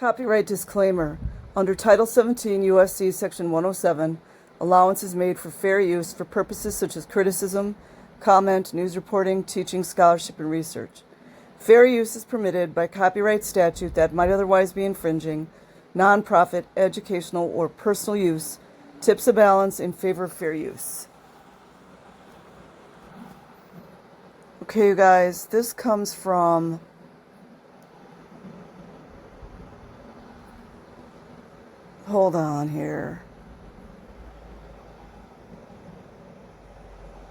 Copyright disclaimer. Under Title 17 U.S.C. Section 107, allowance is made for fair use for purposes such as criticism, comment, news reporting, teaching, scholarship, and research. Fair use is permitted by copyright statute that might otherwise be infringing. Non-profit, educational, or personal use tips a balance in favor of fair use. Okay, you guys, this comes from hold on here.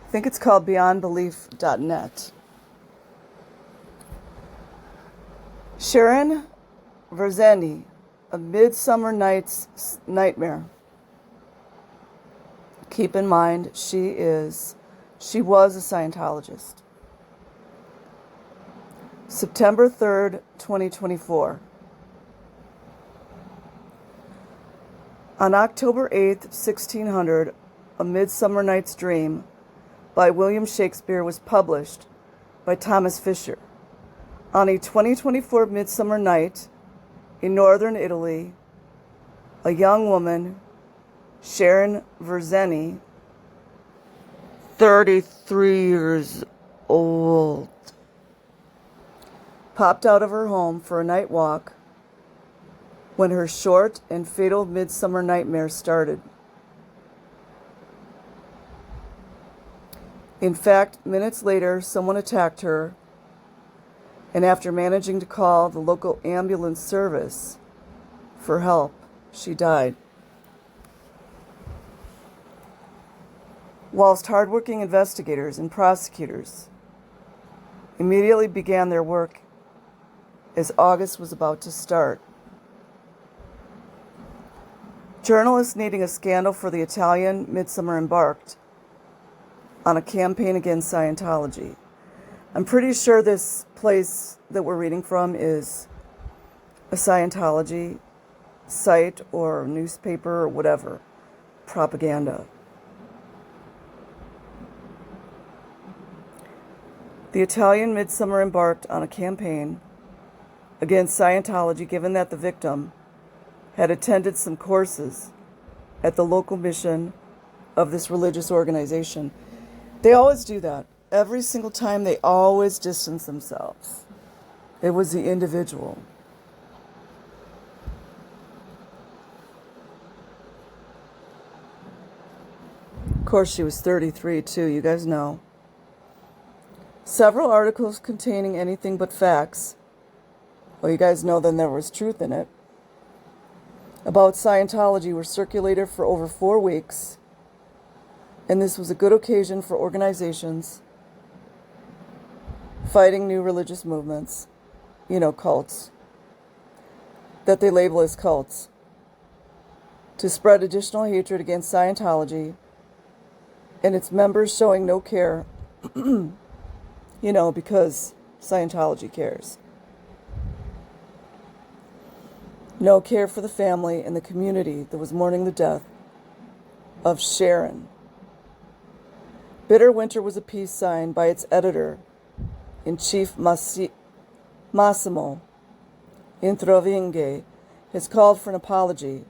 I think it's called beyondbelief.net. Sharon Verzeni, A Midsummer Night's Nightmare. Keep in mind, she was a Scientologist. September 3rd, 2024. On October 8th, 1600, A Midsummer Night's Dream by William Shakespeare was published by Thomas Fisher. On a 2024 midsummer night in northern Italy, a young woman, Sharon Verzeni, 33 years old, popped out of her home for a night walk when her short and fatal midsummer nightmare started. In fact, minutes later, someone attacked her, and after managing to call the local ambulance service for help, she died. Whilst hardworking investigators and prosecutors immediately began their work as August was about to start, journalists needing a scandal for the Italian Midsummer embarked on a campaign against Scientology. I'm pretty sure this place that we're reading from is a Scientology site or newspaper or whatever, propaganda. The Italian Midsummer embarked on a campaign against Scientology, given that the victim had attended some courses at the local mission of this religious organization. They always do that. Every single time they always distance themselves. It was the individual. Of course, she was 33 too, you guys know. Several articles containing anything but facts, well, you guys know then there was truth in it, about Scientology were circulated for over 4 weeks, and this was a good occasion for organizations fighting new religious movements, cults, that they label as cults, to spread additional hatred against Scientology and its members, showing no care, because Scientology cares. No care for the family and the community that was mourning the death of Sharon. Bitter Winter was a piece signed by its editor-in-chief Massimo Introvinghe, has called for an apology,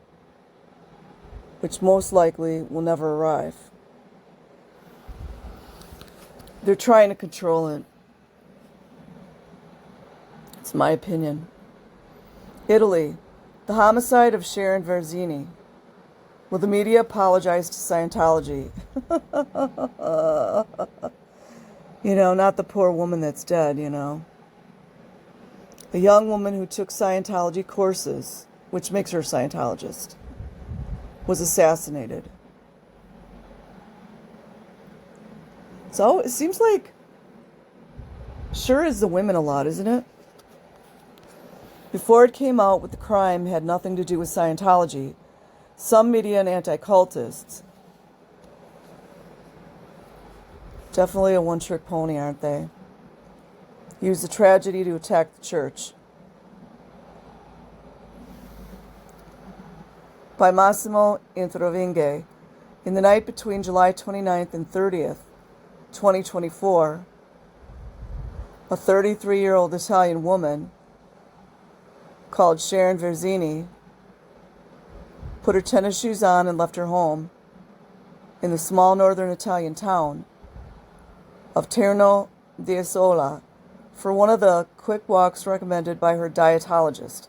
which most likely will never arrive. They're trying to control it. It's my opinion. Italy. The homicide of Sharon Verzeni. Will the media apologize to Scientology? Not the poor woman that's dead, A young woman who took Scientology courses, which makes her a Scientologist, was assassinated. So it seems like sure is the women a lot, isn't it? Before it came out what the crime had nothing to do with Scientology, some media and anti-cultists, definitely a one-trick pony, aren't they? Used the tragedy to attack the church. By Massimo Introvinghe, in the night between July 29th and 30th, 2024, a 33-year-old Italian woman called Sharon Verzeni put her tennis shoes on and left her home in the small northern Italian town of Terno d'Isola for one of the quick walks recommended by her dietologist.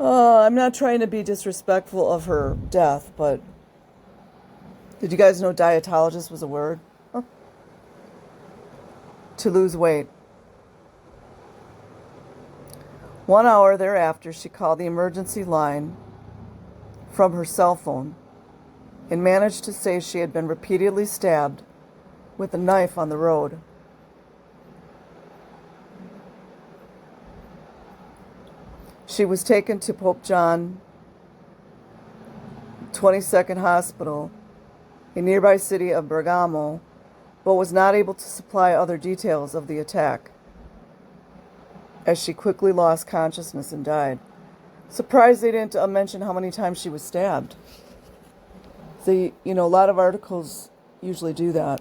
I'm not trying to be disrespectful of her death, but did you guys know dietologist was a word? To lose weight. 1 hour thereafter, she called the emergency line from her cell phone and managed to say she had been repeatedly stabbed with a knife on the road. She was taken to Pope John 22nd Hospital in nearby city of Bergamo, but was not able to supply other details of the attack, as she quickly lost consciousness and died. Surprised they didn't mention how many times she was stabbed. A lot of articles usually do that,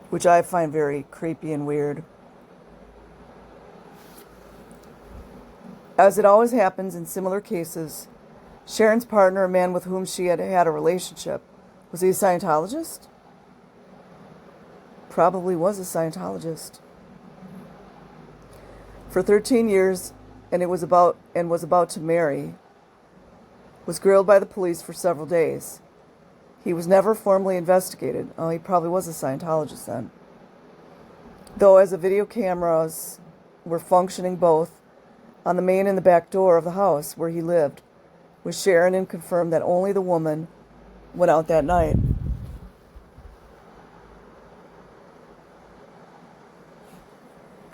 which I find very creepy and weird. As it always happens in similar cases, Sharon's partner, a man with whom she had had a relationship, was he a Scientologist? Probably was a Scientologist. For 13 years, and was about to marry, was grilled by the police for several days. He was never formally investigated. Oh, he probably was a Scientologist then. Though as the video cameras were functioning both on the main and the back door of the house where he lived with Sharon, and confirmed that only the woman went out that night.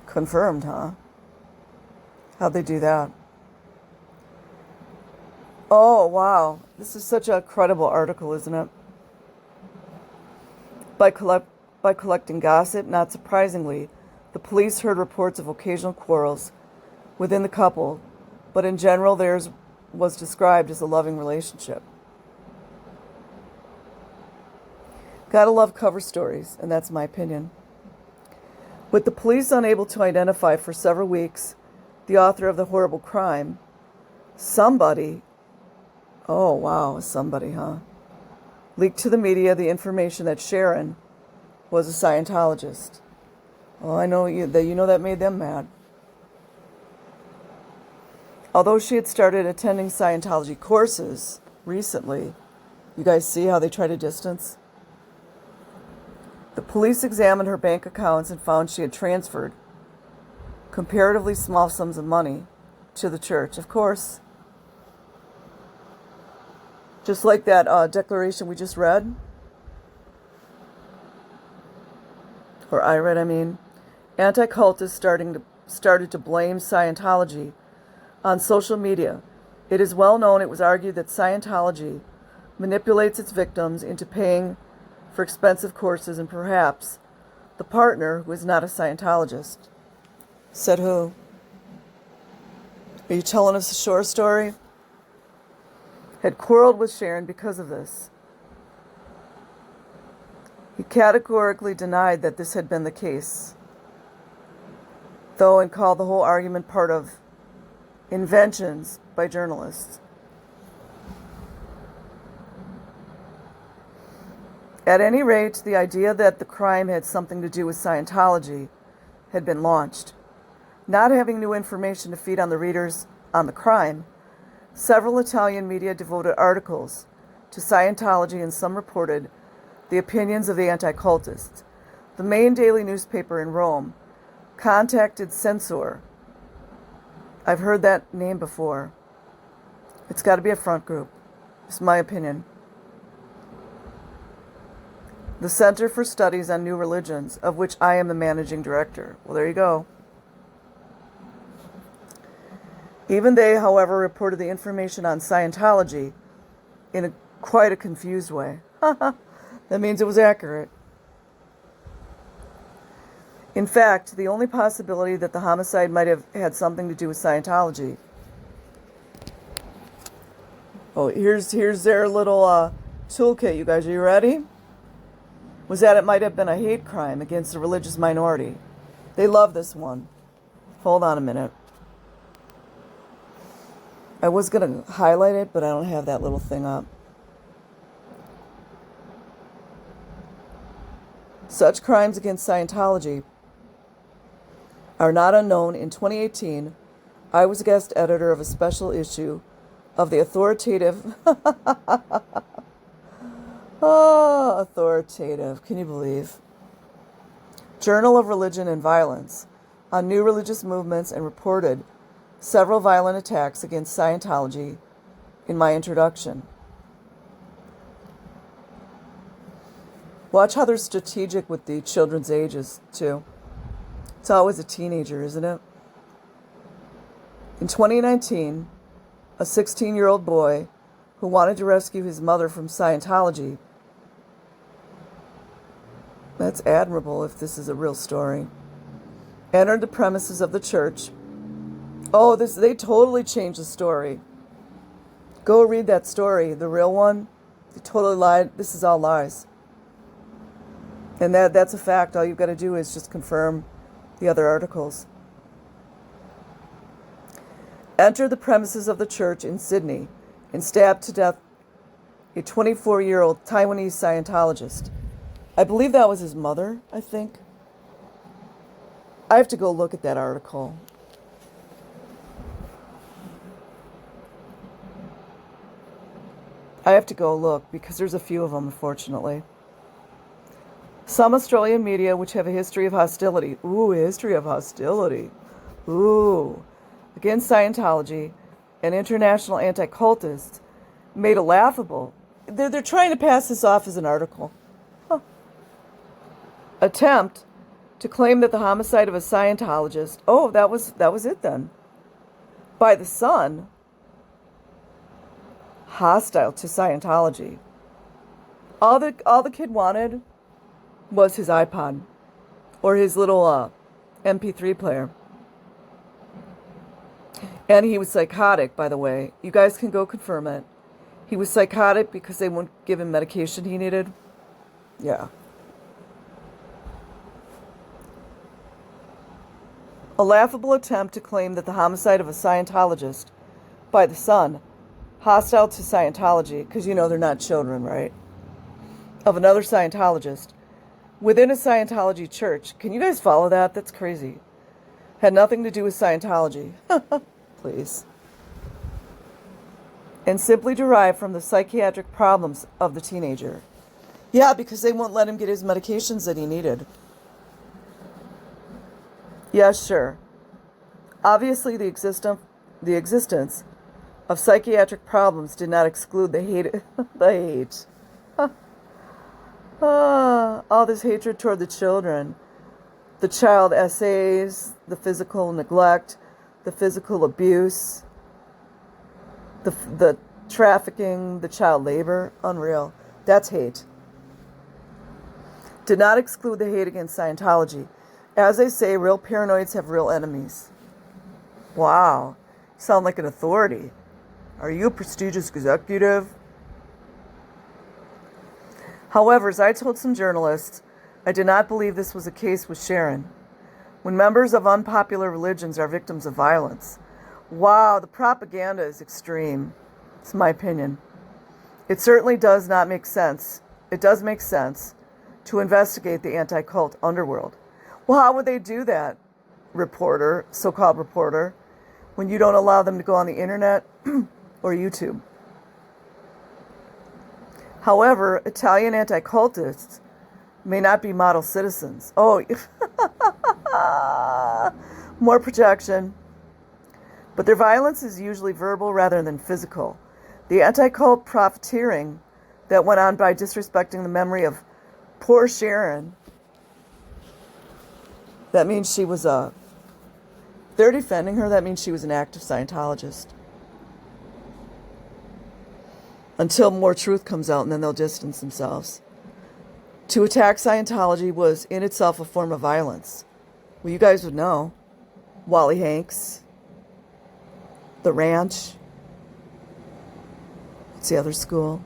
Confirmed, huh? How'd they do that? Oh, wow. This is such a credible article, isn't it? By collecting gossip, not surprisingly, the police heard reports of occasional quarrels within the couple, but in general theirs was described as a loving relationship. Gotta love cover stories, and that's my opinion. With the police unable to identify for several weeks the author of the horrible crime, somebody, leaked to the media the information that Sharon was a Scientologist. Well, I know that made them mad. Although she had started attending Scientology courses recently, you guys see how they try to distance? The police examined her bank accounts and found she had transferred comparatively small sums of money to the church. Of course, just like that declaration we just read, or I read, anti-cultists started to blame Scientology on social media. It is well known, it was argued, that Scientology manipulates its victims into paying for expensive courses, and perhaps the partner, who is not a Scientologist. Said who? Are you telling us a short story? Had quarreled with Sharon because of this. He categorically denied that this had been the case, though, and called the whole argument part of inventions by journalists. At any rate, the idea that the crime had something to do with Scientology had been launched. Not having new information to feed on the readers on the crime, several Italian media devoted articles to Scientology, and some reported the opinions of the anti-cultists. The main daily newspaper in Rome contacted Censor. I've heard that name before. It's got to be a front group. It's my opinion. The Center for Studies on New Religions, of which I am the managing director. Well, there you go. Even they, however, reported the information on Scientology in quite a confused way. That means it was accurate. In fact, the only possibility that the homicide might have had something to do with Scientology. Oh, here's their little toolkit, you guys. Are you ready? Was that it might have been a hate crime against a religious minority. They love this one. Hold on a minute. I was going to highlight it, but I don't have that little thing up. Such crimes against Scientology are not unknown. In 2018, I was a guest editor of a special issue of the authoritative... oh, authoritative. Can you believe? Journal of Religion and Violence on new religious movements, and reported several violent attacks against Scientology in my introduction. Watch how they're strategic with the children's ages, too. It's always a teenager, isn't it? In 2019, a 16-year-old boy who wanted to rescue his mother from Scientology. That's admirable if this is a real story. Entered the premises of the church. Oh, they totally changed the story. Go read that story, the real one. They totally lied. This is all lies. And that's a fact. All you've got to do is just confirm the other articles. Entered the premises of the church in Sydney and stabbed to death a 24-year-old Taiwanese Scientologist. I believe that was his mother, I think. I have to go look at that article. I have to go look because there's a few of them, unfortunately. Some Australian media which have a history of hostility. Ooh, a history of hostility. Ooh. Against Scientology and international anti-cultists made it laughable. They're trying to pass this off as an article. Huh. Attempt to claim that the homicide of a Scientologist, oh, that was it then, by the son, hostile to Scientology. All the kid wanted was his iPod or his little MP3 player. And he was psychotic, by the way. You guys can go confirm it. He was psychotic because they wouldn't give him medication he needed. Yeah. A laughable attempt to claim that the homicide of a Scientologist by the son, hostile to Scientology, because they're not children, right? Of another Scientologist within a Scientology church. Can you guys follow that? That's crazy. Had nothing to do with Scientology. Please. And simply derived from the psychiatric problems of the teenager. Yeah, because they won't let him get his medications that he needed. Yes, sure. Obviously, the existence of psychiatric problems did not exclude the hate. The hate. All this hatred toward the children. The child essays, the physical neglect, the physical abuse, the trafficking, the child labor. Unreal. That's hate. Did not exclude the hate against Scientology. As they say, real paranoids have real enemies. Wow. You sound like an authority. Are you a prestigious executive? However, as I told some journalists, I did not believe this was the case with Sharon. When members of unpopular religions are victims of violence. Wow, the propaganda is extreme. It's my opinion. It certainly does not make sense. It does make sense to investigate the anti-cult underworld. Well, how would they do that, reporter, so-called reporter, when you don't allow them to go on the internet or YouTube? However, Italian anti-cultists may not be model citizens. Oh, more projection. But their violence is usually verbal rather than physical. The anti-cult profiteering that went on by disrespecting the memory of poor Sharon, that means she was they're defending her, that means she was an active Scientologist. Until more truth comes out, and then they'll distance themselves. To attack Scientology was in itself a form of violence. Well, you guys would know. Wally Hanks, The Ranch. What's the other school?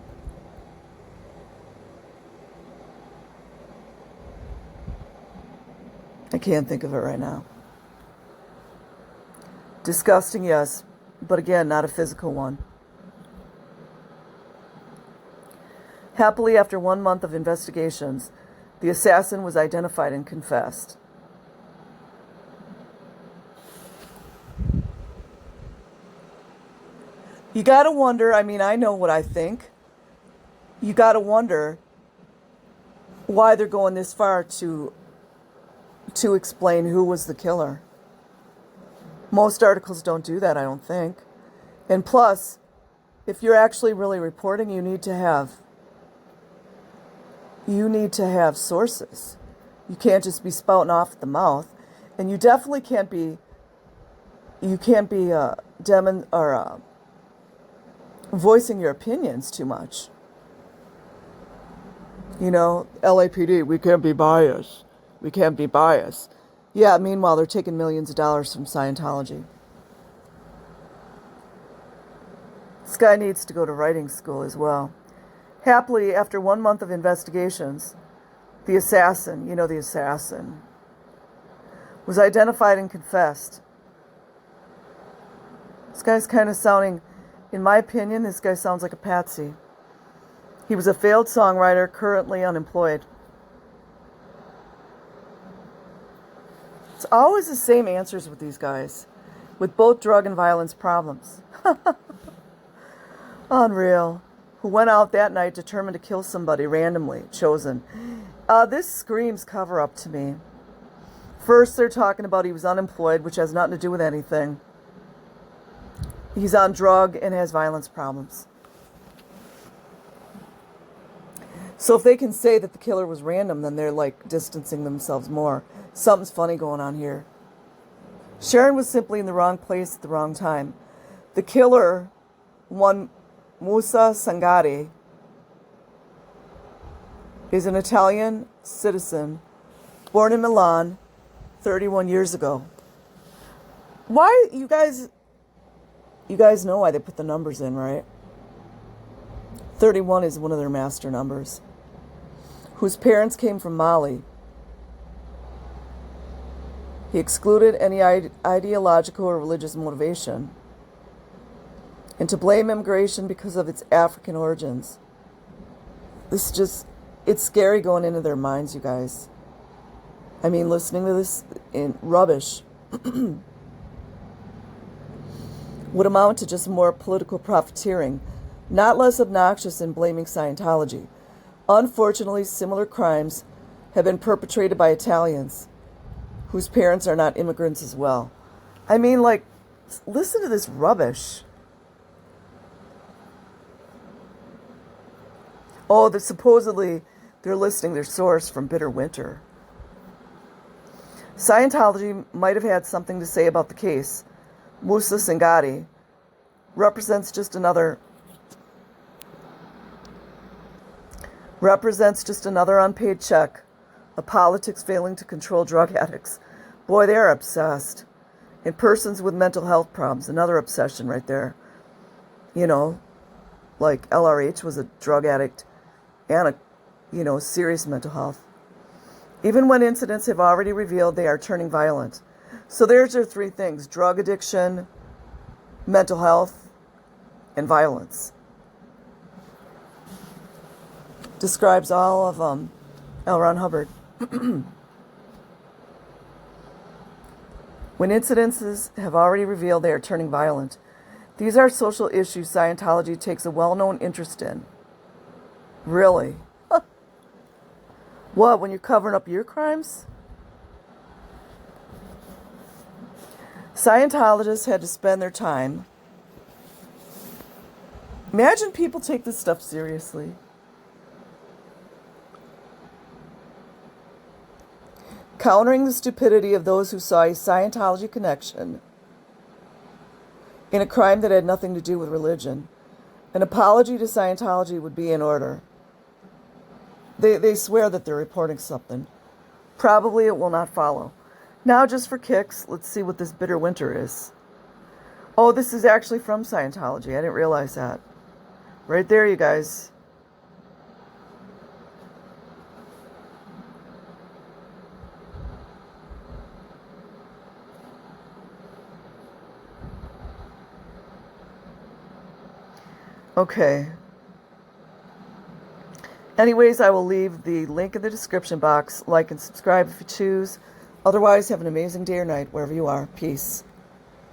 I can't think of it right now. Disgusting, yes, but again, not a physical one. Happily, after 1 month of investigations, the assassin was identified and confessed. You gotta wonder, I mean, I know what I think. You gotta wonder why they're going this far to explain who was the killer. Most articles don't do that, I don't think. And plus, if you're actually really reporting, you need to have sources. You can't just be spouting off at the mouth, and you definitely can't be voicing your opinions too much. You know, LAPD, we can't be biased. We can't be biased. Yeah, meanwhile, they're taking millions of dollars from Scientology. This guy needs to go to writing school as well. Happily, after 1 month of investigations, the assassin, was identified and confessed. This guy's kind of sounding, in my opinion, this guy sounds like a patsy. He was a failed songwriter, currently unemployed. It's always the same answers with these guys, with both drug and violence problems. Unreal. Who went out that night determined to kill somebody randomly chosen. This screams cover-up to me. First, they're talking about he was unemployed, which has nothing to do with anything. He's on drug and has violence problems. So if they can say that the killer was random, then they're like distancing themselves more. Something's funny going on here. Sharon was simply in the wrong place at the wrong time. The killer, one Musa Sangari, is an Italian citizen born in Milan 31 years ago. Why, you guys know why they put the numbers in, right? 31 is one of their master numbers. Whose parents came from Mali. He excluded any ideological or religious motivation. And to blame immigration because of its African origins. It's scary going into their minds, you guys. I mean, listening to this in rubbish would amount to just more political profiteering, not less obnoxious than blaming Scientology. Unfortunately, similar crimes have been perpetrated by Italians whose parents are not immigrants as well. I mean, like, listen to this rubbish. Oh, supposedly they're listing their source from Bitter Winter. Scientology might have had something to say about the case. Musa Sangari represents just another unpaid check of politics failing to control drug addicts. Boy, they're obsessed. And persons with mental health problems, another obsession right there. You know, like LRH was a drug addict and serious mental health. Even when incidents have already revealed they are turning violent. So there's your three things: drug addiction, mental health, and violence. Describes all of L. Ron Hubbard. When incidences have already revealed they are turning violent. These are social issues Scientology takes a well-known interest in. Really? What, when you're covering up your crimes? Scientologists had to spend their time. Imagine people take this stuff seriously. Countering the stupidity of those who saw a Scientology connection in a crime that had nothing to do with religion. An apology to Scientology would be in order. They swear that they're reporting something. Probably it will not follow. Now, just for kicks, let's see what this Bitter Winter is. Oh, this is actually from Scientology. I didn't realize that. Right there, you guys. Okay. Anyways, I will leave the link in the description box. Like and subscribe if you choose. Otherwise, have an amazing day or night wherever you are. Peace.